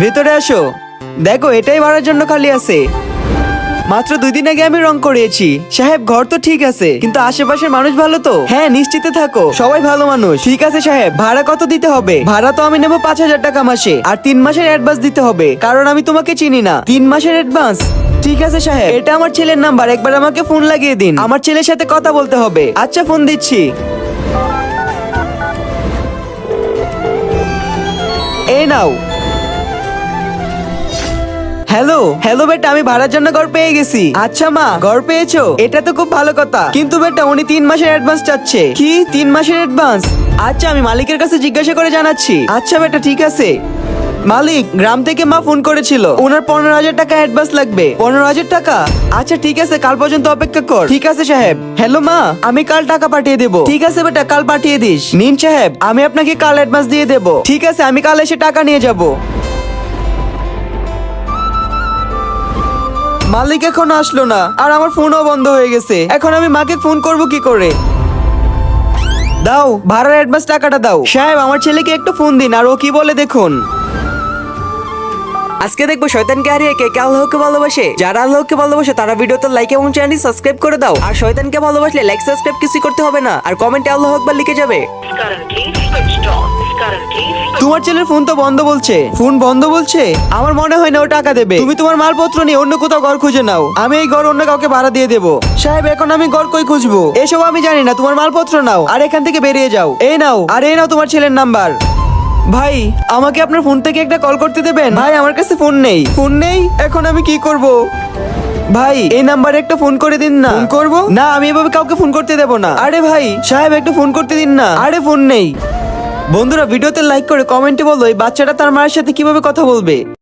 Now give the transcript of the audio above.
ভেতরে আসো। দেখো এটাই ভাড়ার জন্য খালি আছে। মাত্র 2 দিন আগে আমি রং করিয়েছি। সাহেব ঘর তো ঠিক আছে, কিন্তু আশেপাশের মানুষ ভালো তো? হ্যাঁ নিশ্চিতে থাকো, সবাই ভালো মানুষ। ঠিক আছে সাহেব, ভাড়া কত দিতে হবে? ভাড়া তো আমি নেবো 5,000 টাকা মাসে, আর 3 মাসের অ্যাডভান্স দিতে হবে, কারণ আমি তোমাকে চিনি না। 3 মাসের অ্যাডভান্স? ঠিক আছে সাহেব, এটা আমার ছেলের নাম্বার, একবার আমাকে ফোন লাগিয়ে দিন, আমার ছেলের সাথে কথা বলতে হবে। আচ্ছা ফোন দিচ্ছি। এই নাও। হ্যালো হ্যালো বেটা, আমি ভাড়ার জন্য ঘর পেয়ে গেছি। আচ্ছা মা, ঘর পেয়েছো? এটা তো খুব ভালো কথা, কিন্তু বেটা উনি 3 মাসের অ্যাডভান্স চাচ্ছে। কি 3 মাসের অ্যাডভান্স? আচ্ছা আমি মালিকের কাছে জিজ্ঞাসা করে জানাচ্ছি। আচ্ছা বেটা ঠিক আছে। মালিক, গ্রাম থেকে মা ফোন করেছিল, ওনার 15,000 টাকা অ্যাডভান্স লাগবে। 15,000 টাকা? আচ্ছা ঠিক আছে, কাল পর্যন্ত অপেক্ষা কর। ঠিক আছে সাহেব। হ্যালো মা, আমি কাল টাকা পাঠিয়ে দেবো। ঠিক আছে বেটা, কাল পাঠিয়ে দিস। নিন সাহেব, আমি আপনাকে কাল অ্যাডভান্স দিয়ে দেবো। ঠিক আছে, আমি কাল এসে টাকা নিয়ে যাবো। মালিক এখনো আসলো না, আর আমার ফোনও বন্ধ হয়ে গেছে। এখন আমি মাকে ফোন করব কি করে? দাও, ভাড়ার অ্যাডভান্স টাকাটা দাও। সাহেব আমার ছেলেকে একটু ফোন দিন, আর ও কি বলে দেখুন। আজকে দেখবো শয়তানকে হারিয়ে কে আল্লাহকে ভালোবাসে। যারা আল্লাহকে ভালোবাসে তারা ভিডিওতে লাইক এবং চ্যানেলটি সাবস্ক্রাইব করে দাও। আর শয়তানকে ভালোবাসলে লাইক সাবস্ক্রাইব কিছু করতে হবে না, আর কমেন্টে আল্লাহু আকবার লিখে যাবে। তোমার ছেলের ফোন তো বন্ধ বলছে। ফোন বন্ধ বলছে? আমার মনে হয় না ও টাকা দেবে। তুমি তোমার মালপত্র নিয়ে অন্য কোথাও ঘর খুঁজে নাও, আমি এই ঘর অন্য কাউকে ভাড়া দিয়ে দেবো। সাহেব এখন আমি ঘর কই খুঁজবো? এসব আমি জানি না, তোমার মালপত্র নাও আর এখান থেকে বেরিয়ে যাও। এই নাও, আর এই নাও তোমার ছেলের নাম্বার। ভাই আমাকে আপনার ফোন থেকে একটা কল করতে দেবেন? ভাই আমার কাছে ফোন নেই। ফোন নেই? এখন আমি কি করব? ভাই এই নাম্বারে একটা ফোন করে দিন না। ফোন করব না, আমি এভাবে কাউকে ফোন করতে দেব না। আরে ভাই সাহেব একটু ফোন করতে দিন না। আরে ফোন নেই। বন্ধুরা ভিডিওতে লাইক করে কমেন্টে বলো এই বাচ্চাটা তার মায়ের সাথে কিভাবে কথা বলবে।